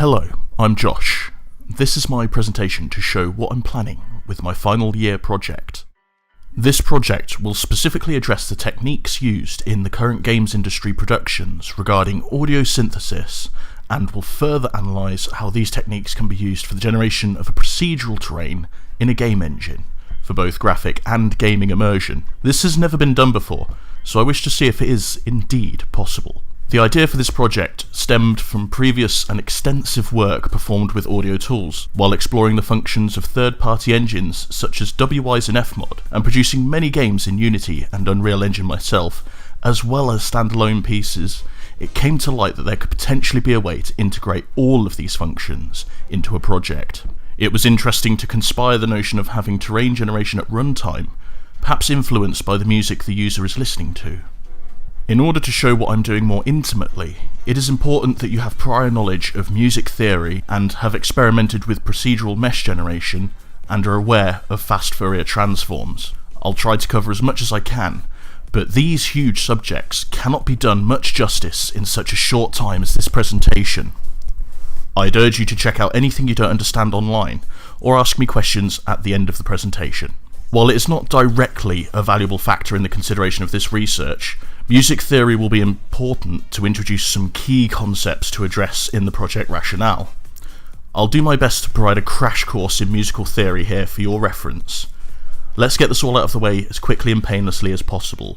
Hello, I'm Josh. This is my presentation to show what I'm planning with my final year project. This project will specifically address the techniques used in the current games industry productions regarding audio synthesis, and will further analyse how these techniques can be used for the generation of a procedural terrain in a game engine, for both graphic and gaming immersion. This has never been done before, so I wish to see if it is indeed possible. The idea for this project stemmed from previous and extensive work performed with audio tools, while exploring the functions of third-party engines such as WWise and Fmod, and producing many games in Unity and Unreal Engine myself, as well as standalone pieces. It came to light that there could potentially be a way to integrate all of these functions into a project. It was interesting to conspire the notion of having terrain generation at runtime, perhaps influenced by the music the user is listening to. In order to show what I'm doing more intimately, it is important that you have prior knowledge of music theory and have experimented with procedural mesh generation and are aware of fast Fourier transforms. I'll try to cover as much as I can, but these huge subjects cannot be done much justice in such a short time as this presentation. I'd urge you to check out anything you don't understand online, or ask me questions at the end of the presentation. While it is not directly a valuable factor in the consideration of this research, music theory will be important to introduce some key concepts to address in the project rationale. I'll do my best to provide a crash course in musical theory here for your reference. Let's get this all out of the way as quickly and painlessly as possible.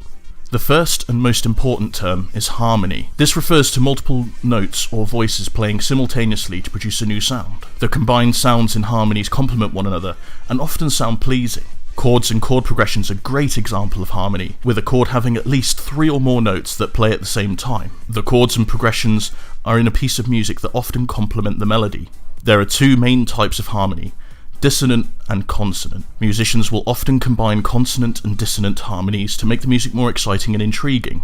The first and most important term is harmony. This refers to multiple notes or voices playing simultaneously to produce a new sound. The combined sounds in harmonies complement one another and often sound pleasing. Chords and chord progressions are a great example of harmony, with a chord having at least 3 or more notes that play at the same time. The chords and progressions are in a piece of music that often complement the melody. There are 2 main types of harmony: dissonant and consonant. Musicians will often combine consonant and dissonant harmonies to make the music more exciting and intriguing.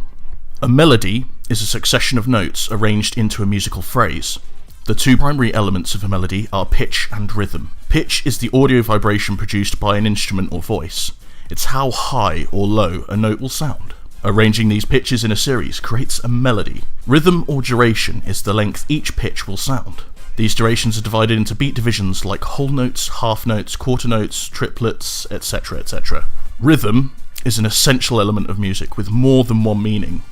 A melody is a succession of notes arranged into a musical phrase. The 2 primary elements of a melody are pitch and rhythm. Pitch is the audio vibration produced by an instrument or voice. It's how high or low a note will sound. Arranging these pitches in a series creates a melody. Rhythm or duration is the length each pitch will sound. These durations are divided into beat divisions like whole notes, half notes, quarter notes, triplets, etc. etc. Rhythm is an essential element of music with more than one meaning.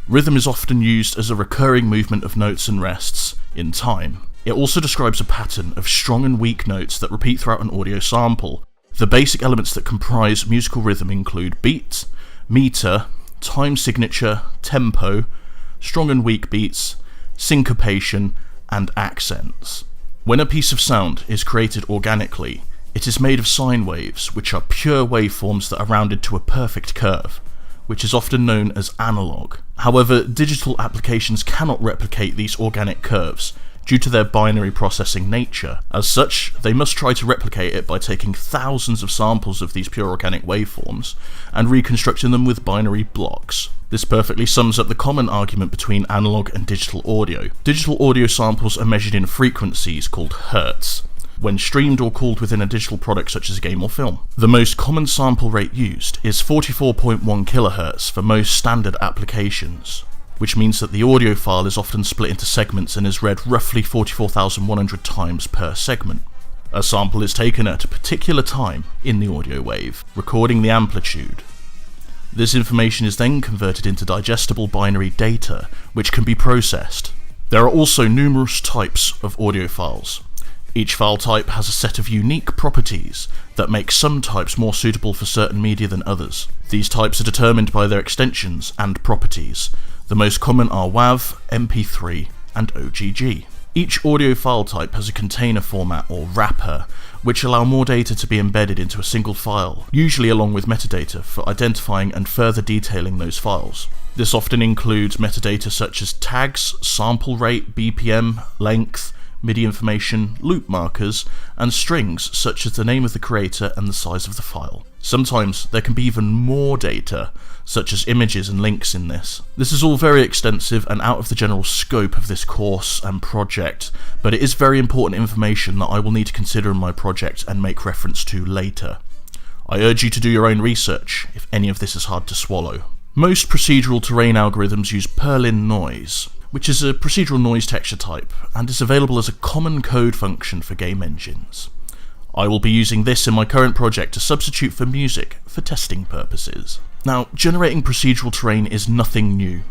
Rhythm is often used as a recurring movement of notes and rests in time. It also describes a pattern of strong and weak notes that repeat throughout an audio sample. The basic elements that comprise musical rhythm include beat, meter, time signature, tempo, strong and weak beats, syncopation, and accents. When a piece of sound is created organically, it is made of sine waves, which are pure waveforms that are rounded to a perfect curve, which is often known as analog. However, digital applications cannot replicate these organic curves due to their binary processing nature. As such, they must try to replicate it by taking thousands of samples of these pure organic waveforms and reconstructing them with binary blocks. This perfectly sums up the common argument between analog and digital audio. Digital audio samples are measured in frequencies called hertz, when streamed or called within a digital product such as a game or film. The most common sample rate used is 44.1 kHz for most standard applications, which means that the audio file is often split into segments and is read roughly 44,100 times per segment. A sample is taken at a particular time in the audio wave, recording the amplitude. This information is then converted into digestible binary data, which can be processed. There are also numerous types of audio files. Each file type has a set of unique properties that make some types more suitable for certain media than others. These types are determined by their extensions and properties. The most common are WAV, MP3, and OGG. Each audio file type has a container format or wrapper, which allow more data to be embedded into a single file, usually along with metadata for identifying and further detailing those files. This often includes metadata such as tags, sample rate, BPM, length, MIDI information, loop markers, and strings such as the name of the creator and the size of the file. Sometimes there can be even more data, such as images and links in this. This is all very extensive and out of the general scope of this course and project, but it is very important information that I will need to consider in my project and make reference to later. I urge you to do your own research if any of this is hard to swallow. Most procedural terrain algorithms use Perlin noise, which is a procedural noise texture type and is available as a common code function for game engines. I will be using this in my current project to substitute for music for testing purposes. Now, generating procedural terrain is nothing new.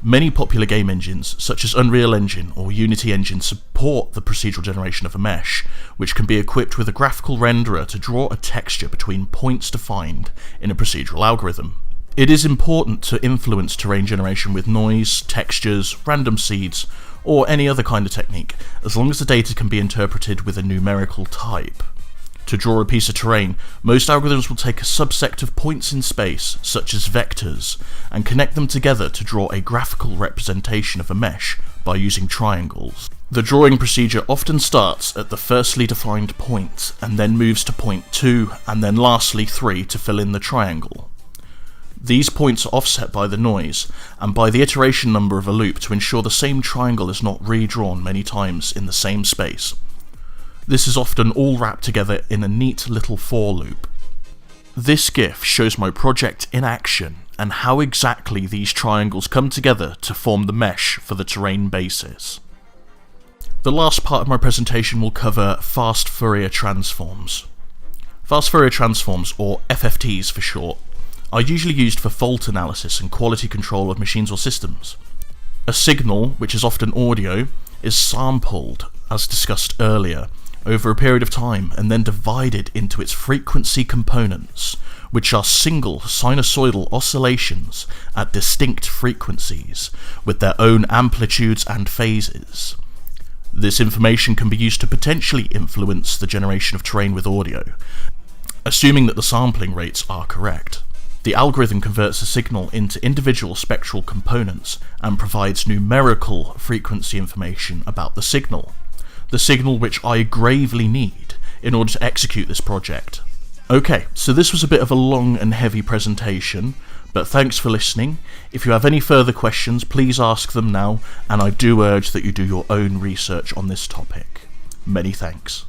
Many popular game engines, such as Unreal Engine or Unity Engine, support the procedural generation of a mesh, which can be equipped with a graphical renderer to draw a texture between points defined in a procedural algorithm. It is important to influence terrain generation with noise, textures, random seeds, or any other kind of technique, as long as the data can be interpreted with a numerical type. To draw a piece of terrain, most algorithms will take a subset of points in space, such as vectors, and connect them together to draw a graphical representation of a mesh by using triangles. The drawing procedure often starts at the firstly defined point, and then moves to point 2, and then lastly 3 to fill in the triangle. These points are offset by the noise, and by the iteration number of a loop to ensure the same triangle is not redrawn many times in the same space. This is often all wrapped together in a neat little for loop. This GIF shows my project in action and how exactly these triangles come together to form the mesh for the terrain basis. The last part of my presentation will cover fast Fourier transforms. Fast Fourier transforms, or FFTs for short, are usually used for fault analysis and quality control of machines or systems. A signal, which is often audio, is sampled, as discussed earlier, over a period of time and then divided into its frequency components, which are single sinusoidal oscillations at distinct frequencies, with their own amplitudes and phases. This information can be used to potentially influence the generation of terrain with audio, assuming that the sampling rates are correct. The algorithm converts the signal into individual spectral components and provides numerical frequency information about the signal which I gravely need in order to execute this project. Okay, so this was a bit of a long and heavy presentation, but thanks for listening. If you have any further questions, please ask them now, and I do urge that you do your own research on this topic. Many thanks.